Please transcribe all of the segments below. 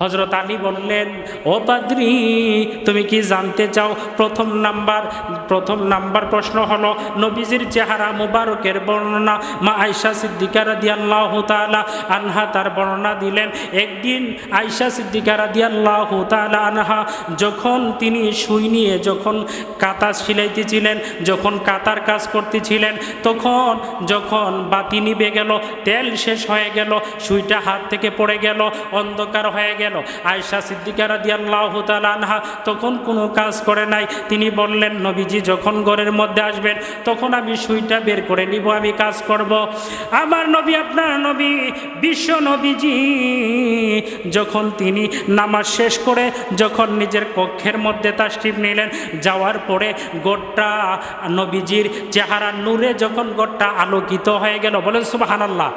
হযরত আলী বললেন, ও পাদ্রী, তুমি কি জানতে চাও? প্রথম নাম্বার প্রশ্ন হলো নবীজির চেহারা মুবারকের বর্ণনা। মা আয়েশা সিদ্দিকা রাদিয়াল্লাহু তাআলা আনহা তার বর্ণনা দিলেন। একদিন আয়েশা সিদ্দিকা রাদিয়াল্লাহু তাআলা আনহা যখন তিনি সুই নিয়ে যখন কাঁথা সিলাইতেছিলেন, যখন কাঁথার কাজ করতেছিলেন, যখন বাতি নিভে গেল, তেল শেষ হয়ে গেল, সুইটা হাত থেকে পড়ে গেল, অন্ধকার হয়ে গেল। আয়েশা সিদ্দিকা রাদিয়াল্লাহু তাআলা আনহা তখন কোনো কাজ করে নাই। তিনি বললেন, নবীজি যখন ঘরের মধ্যে আসবেন তখন আমি সুইটা বের করে নিব, আমি কাজ করব। আমার নবী, আপনার নবী, বিশ্ব নবীজি যখন তিনি নামাজ শেষ করে যখন নিজের কক্ষের মধ্যে তাশরিফ নিলেন, যাওয়ার পরে গোটা নবীজির চেহারা নূরে যখন গোটা আলোকিত হয়ে গেল, বলেন সুবহানাল্লাহ।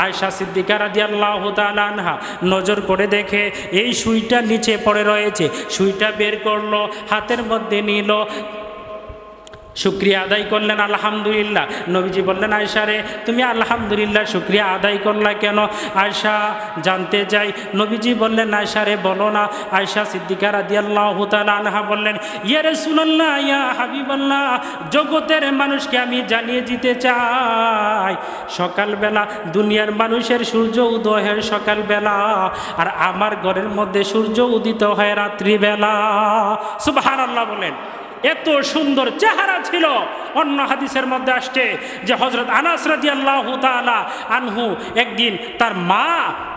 আয়েশা সিদ্দিকা রাদিয়াল্লাহু তাআলা আনহা নজর করে দেখে এই সুইটা নিচে পড়ে রয়েছে। সুইটা বের করলো, হাতের মধ্যে নিল, শুকরিয়া আদায় করলেন, আলহামদুলিল্লাহ। নবীজি বললেন, আয়েশা রে, তুমি আলহামদুলিল্লাহ শুকরিয়া আদায় করলা কেন? আয়েশা জানতে চাই। নবীজি বললেন, আয়েশা রে বলো না। আয়েশা সিদ্দিকা রাদিয়াল্লাহু তাআলা আনহা বললেন, ইয়া রাসূলুল্লাহ, ইয়া হাবিবাল্লাহ, জগতের মানুষকে আমি জানিয়ে দিতে চাই, সকালবেলা দুনিয়ার মানুষের সূর্য উদয় হয় সকালবেলা, আর আমার ঘরের মধ্যে সূর্য উদিত হয় রাত্রিবেলা। সুবহানাল্লাহ বলেন। এত সুন্দর চেহারা ছিল। অন্য হাদিসের মধ্যে আসছে যে হযরত আনাস রাদিয়াল্লাহু তাআলা আনহু একদিন তার মা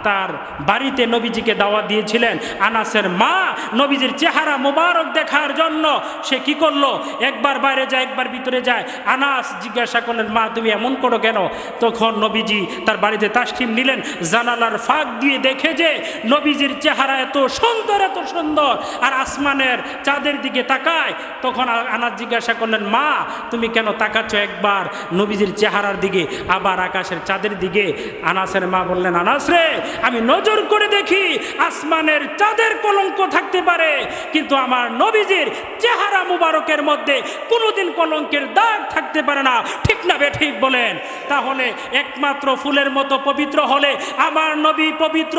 তার বাড়িতে নবীজিকে দাওয়াত দিয়েছিলেন। আনাসের মা নবীজির চেহারা মোবারক দেখার জন্য সে কি করলো, একবার বাইরে যায়, একবার ভিতরে যায়। আনাস জিজ্ঞাসা করলেন, মা তুমি এমন করো কেন? তখন নবীজি তার বাড়িতে তাশরিফ নিলেন, জানালার ফাঁক দিয়ে দেখে যে নবীজির চেহারা এত সুন্দর, এত সুন্দর, আর আসমানের চাঁদের দিকে তাকায়। তখন আনাস জিজ্ঞাসা করলেন, মা তুমি কেন তাকাচ্ছ একবার নবীজির চেহারার দিকে, আবার আকাশের চাঁদের দিকে? আনাসের মা বললেন, আনাস রে, আমি নজর করে দেখি আসমানের চাঁদের কলঙ্ক থাকতে পারে, কিন্তু আমার নবীজির চেহারা মুবারকের মধ্যে কোনোদিন কলঙ্কের দাগ থাকতে পারে না। ঠিক না বেঠিক বলেন? তাহলে একমাত্র ফুলের মতো পবিত্র হলে আমার নবী পবিত্র,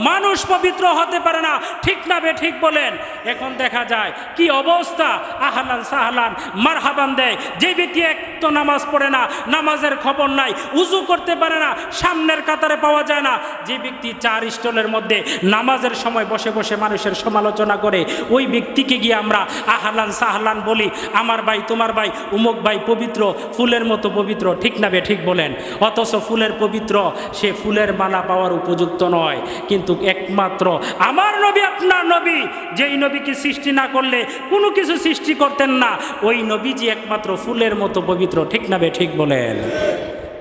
মানুষ পবিত্র হতে পারে না। ঠিক না বেঠিক বলেন? এখন দেখা যায় কি অবস্থা, আহলান সাহলান মারহাবান দেয়। যে ব্যক্তি এক তো নামাজ পড়ে না, নামাজের খবর নাই, উজু করতে পারে না, সামনের কাতারে পাওয়া যায় না, যে ব্যক্তি চার স্টলের মধ্যে নামাজের সময় বসে বসে মানুষের সমালোচনা করে, ওই ব্যক্তিকে গিয়ে আমরা আহলান সাহলান বলি, আমার ভাই, তোমার ভাই, উমুক ভাই পবিত্র, ফুলের মতো পবিত্র। ঠিক না বে ঠিক বলেন? অথচ ফুলের পবিত্র, সে ফুলের মালা পাওয়ার উপযুক্ত নয়। কিন্তু একমাত্র আমার নবী, আপনার নবী, যেই নবীকে সৃষ্টি না করলে কোনো কিছু সৃষ্টি করতেন না, ওই নবীজি একমাত্র ফুলের মতো পবিত্র। ঠিক না বে ঠিক বলেন?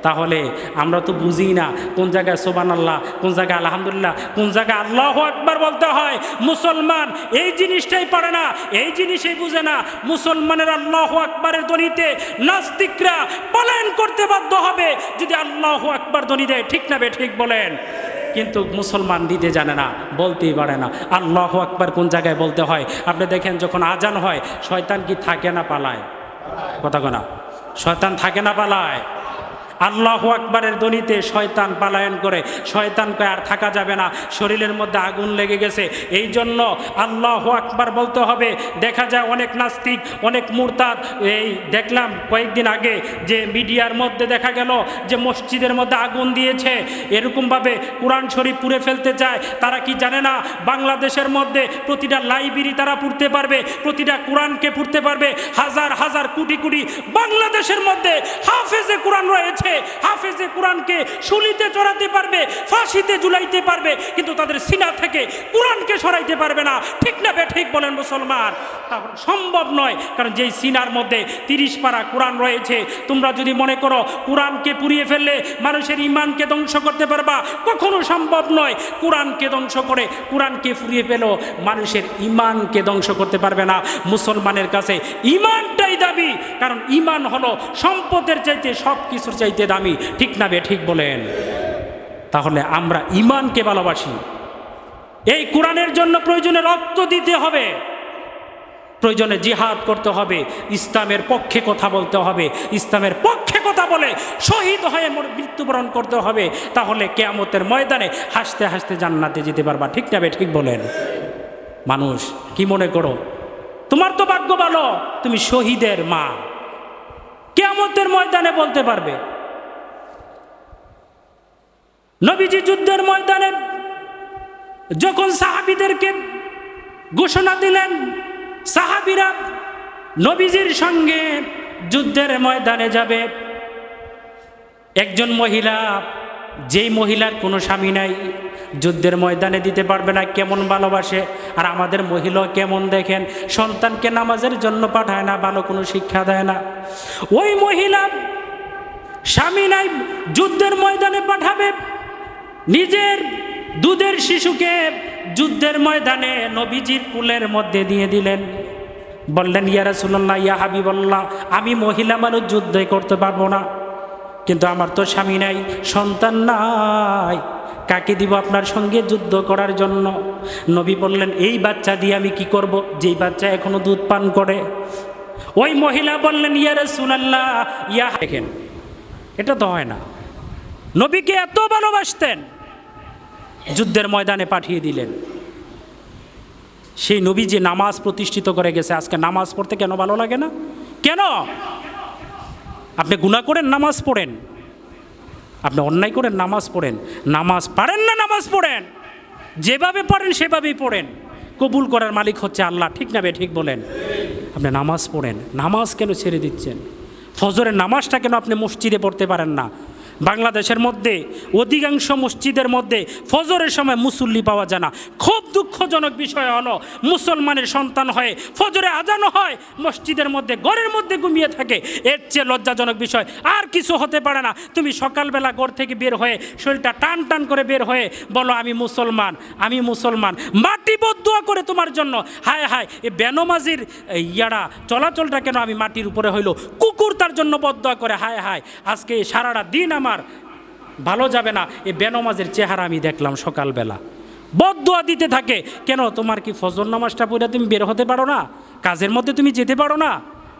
তাহলে আমরা তো বুঝি না কোন জায়গায় সুবহানাল্লাহ, কোন জায়গায় আলহামদুলিল্লাহ, কোন জায়গায় আল্লাহু আকবার বলতে হয়। মুসলমান এই জিনিসটাই পারে না, এই জিনিসই বুঝে না। মুসলমানের আল্লাহু আকবারের ধ্বনিতে নাস্তিকরা পলায়ন করতে বাধ্য হবে যদি আল্লাহু আকবার ধ্বনি দেয়। ঠিক না বে ঠিক বলেন? কিন্তু মুসলমান দিতে জানে না, বলতেই পারে না। আল্লাহু আকবার কোন জায়গায় বলতে হয়? আপনি দেখেন যখন আজান হয়, শয়তান কি থাকে না পালায়? কথা কনা, শয়তান থাকে না পালায়? আল্লাহু আকবারের ধ্বনিতে শয়তান পালায়ন করে। শয়তানকে আর থাকা যাবে না, শরীরের মধ্যে আগুন লেগে গেছে, এই জন্য আল্লাহু আকবার বলতে হবে। দেখা যায় অনেক নাস্তিক, অনেক মুরতাদ, এই দেখলাম কয়েকদিন আগে যে মিডিয়ার মধ্যে দেখা গেল যে মসজিদের মধ্যে আগুন দিয়েছে, এরকমভাবে কোরআন শরীফ পুড়ে ফেলতে চায়। তারা কি জানে না বাংলাদেশের মধ্যে প্রতিটা লাইব্রেরি তারা পড়তে পারবে, প্রতিটা কোরআনকে পড়তে পারবে। হাজার হাজার কোটি কোটি বাংলাদেশের মধ্যে হাফেজে কোরআন রয়েছে, হাফেজে কোরআনকে শুলিতে চড়াতে পারবে, ফাঁসিতে ঝুলাইতে পারবে, কিন্তু তাদের সিনা থেকে কোরআনকে সরাইতে পারবে না। ঠিক না বে ঠিক বলেন মুসলমান? তাহলে সম্ভব নয়, কারণ যেই সিনার মধ্যে 30 পারা কোরআন রয়েছে, তোমরা যদি মনে করো কোরআনকে পুড়িয়ে ফেললে মানুষের ইমানকে ধ্বংস করতে পারবা, কখনো সম্ভব নয়। কোরআনকে ধ্বংস করে, কোরআনকে পুড়িয়ে ফেলো, মানুষের ইমানকে ধ্বংস করতে পারবে না। মুসলমানের কাছে ইমানটাই দাবি, কারণ ইমান হলো সম্পদের চাইতে সব কিছুর চাইতে দামি। ঠিক না বে ঠিক বলেন? তাহলে আমরা ইমানকে ভালোবাসি, এই কোরআনের জন্য প্রয়োজনে রক্ত দিতে হবে। প্রয়োজনে জিহাদ করতে হবে, ইসলামের পক্ষে কথা বলতে হবে, ইসলামের পক্ষে কথা বলে শহীদ হয়ে মৃত্যুবরণ করতে হবে। তাহলে কিয়ামতের ময়দানে হাসতে হাসতে জান্নাতে যেতে পারবা। ঠিক না ঠিক বলেন? মানুষ কি মনে করো, তোমার তো ভাগ্য ভালো, তুমি শহীদের মা, কিয়ামতের ময়দানে বলতে পারবে। নবীজি যুদ্ধের ময়দানে যখন সাহাবীদেরকে ঘোষণা দিলেন, সাহাবীরা নবীজির সঙ্গে যুদ্ধের ময়দানে যাবে, একজন মহিলা, যেই মহিলার কোনো স্বামী নাই, যুদ্ধের ময়দানে দিতে পারবে না, কেমন ভালোবাসে। আর আমাদের মহিলা কেমন দেখেন, সন্তানকে নামাজের জন্য পাঠায় না, ভালো কোনো শিক্ষা দেয় না। ওই মহিলা স্বামী নাই, যুদ্ধের ময়দানে পাঠাবে নিজের দুধের শিশুকে, যুদ্ধের ময়দানে নবীজির কুলের মধ্যে দিয়ে দিলেন। বললেন, ইয়া রাসূলুল্লাহ, ইয়া হাবিবাল্লাহ, আমি মহিলা মানুষ যুদ্ধ করতে পারবো না, কিন্তু আমার তো স্বামী নাই, সন্তান নাই, কাকে দিব আপনার সঙ্গে যুদ্ধ করার জন্য? নবী বললেন, এই বাচ্চা দিয়ে আমি কি করব, যেই বাচ্চা এখনো দুধ পান করে? ওই মহিলা বললেন, ইয়া রাসূলুল্লাহ, ইয়া, দেখেন এটা তো হয় না। নবীকে এত ভালোবাসতেন, যুদ্ধের ময়দানে পাঠিয়ে দিলেন। সেই নবী যে নামাজ প্রতিষ্ঠিত করে গেছে, আজকে নামাজ পড়তে কেন ভালো লাগে না? কেন? আপনি গুনাহ করেন, নামাজ পড়েন, আপনি অন্যায় করেন, নামাজ পড়েন, নামাজ পারেন না, নামাজ পড়েন, যেভাবে পারেন সেভাবেই পড়েন, কবুল করার মালিক হচ্ছে আল্লাহ। ঠিক না ঠিক বলেন? আপনি নামাজ পড়েন, নামাজ কেন ছেড়ে দিচ্ছেন? ফজরের নামাজটা কেন আপনি মসজিদে পড়তে পারেন না? বাংলাদেশের মধ্যে অধিকাংশ মসজিদের মধ্যে ফজরের সময় মুসল্লি পাওয়া যায় না। খুব দুঃখজনক বিষয় হলো, মুসলমানের সন্তান হয়ে ফজরে আজান হয়, মসজিদের মধ্যে ঘরের মধ্যে ঘুমিয়ে থাকে। এর চেয়ে লজ্জাজনক বিষয় আর কিছু হতে পারে না। তুমি সকালবেলা ঘর থেকে বের হয়ে শরীরটা টান টান করে বের হয়ে বলো, আমি মুসলমান, আমি মুসলমান, মাটি বদদুয়া করে তোমার জন্য। হায় হায়, এ বেনমাজির চলাচলটা কেন আমি মাটির উপরে হইল? কুকুর তার জন্য বদদুয়া করে, হায় হায়, আজকে সারাটা দিন আমার ভালো যাবে না। এই বেনমাজের চেহারা আমি দেখলাম সকালবেলা, বদদুয়া দিতে থাকে। কেন? তোমার কি ফজর নামাজটা পড়ে তুমি বের হতে পারো না? কাজের মধ্যে তুমি যেতে পারো না?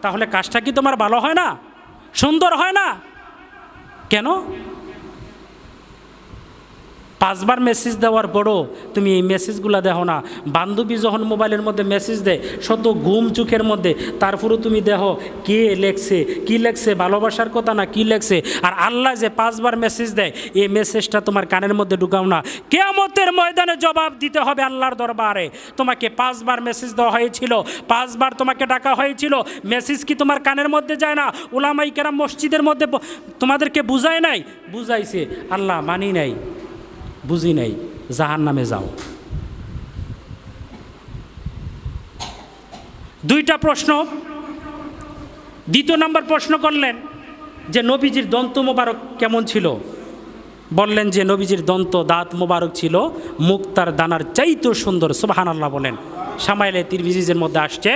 তাহলে কাজটা কি তোমার ভালো হয় না, সুন্দর হয় না? কেন? 5 বার মেসেজ দেওয়ার পরও তুমি এই মেসেজগুলো দেখো না। বান্ধবী যখন মোবাইলের মধ্যে মেসেজ দেয়, শত ঘুম চোখের মধ্যে, তারপরেও তুমি দেখো কে লেখছে, কি লেখছে, ভালোবাসার কথা না কি লেখছে। আর আল্লাহ যে 5 বার মেসেজ দেয়, এই মেসেজটা তোমার কানের মধ্যে ঢুকাও না। কিয়ামতের ময়দানে জবাব দিতে হবে আল্লাহর দরবারে। তোমাকে 5 বার মেসেজ দেওয়া হয়েছিল, 5 বার তোমাকে ডাকা হয়েছিল, মেসেজ কি তোমার কানের মধ্যে যায় না? উলামায়ে কেরাম মসজিদের মধ্যে তোমাদেরকে বুঝায় নাই? বুঝাইছে, আল্লাহ মানি নাই, বুঝি নাই, জাহান্নামে যাও। 2টা প্রশ্ন। দ্বিতীয় নম্বর প্রশ্ন করলেন যে নবীজির দন্ত মোবারক কেমন ছিল? বললেন যে নবীজির দাঁত মোবারক ছিল মুক্তার দানার চাইতেও সুন্দর। সুবহানাল্লাহ বলেন। শামাইলে তিরমিজির মধ্যে আসছে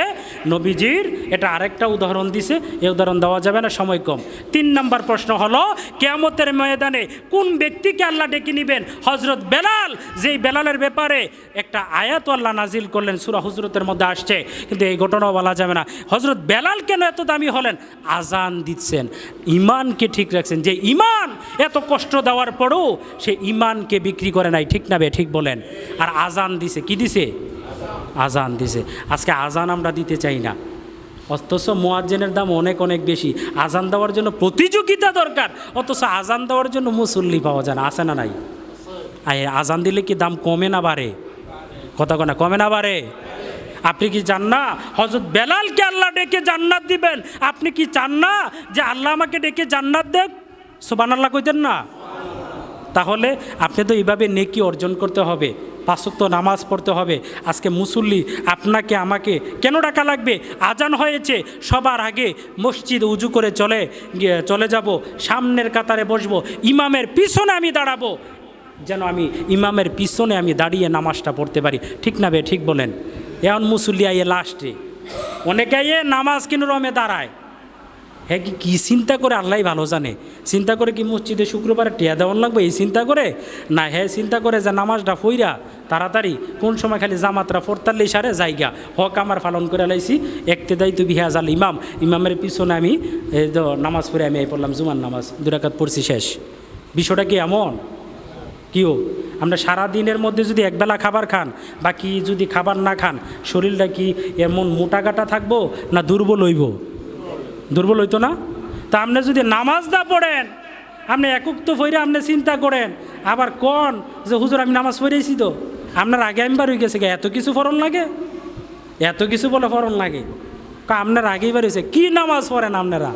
নবীজির, এটা আরেকটা উদাহরণ দিছে, এই উদাহরণ দেওয়া যাবে না, সময় কম। 3 নম্বর প্রশ্ন হলো, কিয়ামতের ময়দানে কোন ব্যক্তিকে আল্লাহ ডেকে নেবেন? হযরত বেলাল, যেই বেলালের ব্যাপারে একটা আয়াত আল্লাহ নাজিল করলেন, সূরা হুজরাতের মধ্যে আসছে, কিন্তু এই ঘটনাও বলা যাবে না। হযরত বেলাল কেন এত দামি হলেন? আজান দিচ্ছেন, ইমানকে ঠিক রাখছেন। যে ইমান এত কষ্ট দেওয়ার পরও সে ইমানকে বিক্রি করে নাই। ঠিক না ঠিক বলেন? আর আজান দিছে, কি দিছে? আজান দিছে। আজকে আজান আমরা দিতে চাই না, অথচ মুয়াজ্জিনের দাম অনেক অনেক বেশি। আজান দেওয়ার জন্য প্রতিযোগিতা দরকার, অথচ আজান দেওয়ার জন্য মুসল্লি পাওয়া যায় না। আছে না নাই? আজান দিলে কি দাম কমে না বাড়ে? কথা কনা, কমে না বাড়ে? আপনি কি চান না হযরত বেলালকে আল্লাহ ডেকে জান্নাত দিবেন? আপনি কি চান না যে আল্লাহ আমাকে ডেকে জান্নাত দেখ? সুবহানাল্লাহ কইতেন না? তাহলে আপনি তো এইভাবে নেকি অর্জন করতে হবে, 5 ওয়াক্ত নামাজ পড়তে হবে। আজকে মুসল্লি আপনাকে আমাকে কেন ডাকা লাগবে? আজান হয়েছে, সবার আগে মসজিদ উজু করে চলে যাব, সামনের কাতারে বসবো, ইমামের পিছনে আমি দাঁড়াবো, যেন আমি ইমামের পিছনে আমি দাঁড়িয়ে নামাজটা পড়তে পারি। ঠিক না ঠিক বলেন? এখন মুসল্লি আইয়ে লাস্টে, অনেকে আইয়ে নামাজ কিনো রমে দাঁড়ায়, হ্যাঁ কি চিন্তা করে আল্লাহ ভালো জানে, চিন্তা করে কি মসজিদে শুক্রবারে টিয়া দেওয়ান লাগবে এই চিন্তা করে? না, হ্যাঁ চিন্তা করে যে নামাজটা ফইরা তাড়াতাড়ি কোন সময় খালি জামাতরা ৪৫ সারে জায়গা হক আমার পালন করে লাইছি, একতে দায়িত্ব বিহাজ আল ইমাম, ইমামের পিছনে আমি এই তো নামাজ পড়ে আমি এই পড়লাম জুমার নামাজ 2 রাকাত পড়ছি শেষ। বিষয়টা কি এমন? কিও আমরা সারা দিনের মধ্যে যদি একবেলা খাবার খান বা কি যদি খাবার না খান, শরীরটা কি এমন মোটা কাটা থাকবো না দুর্বল হইব? দুর্বল হইতো না? তা আপনি যদি নামাজ না পড়েন, আপনি একক তো ফইরে আপনি চিন্তা করেন, আবার কোন যে হুজুর আমি নামাজ পড়েছি তো, আপনার আগে আমি বার হয়ে গেছে, এত কিছু ফরন লাগে, এত কিছু বলে ফরন লাগে, আপনার আগেই বার হয়েছে কি নামাজ পড়েন আপনারা?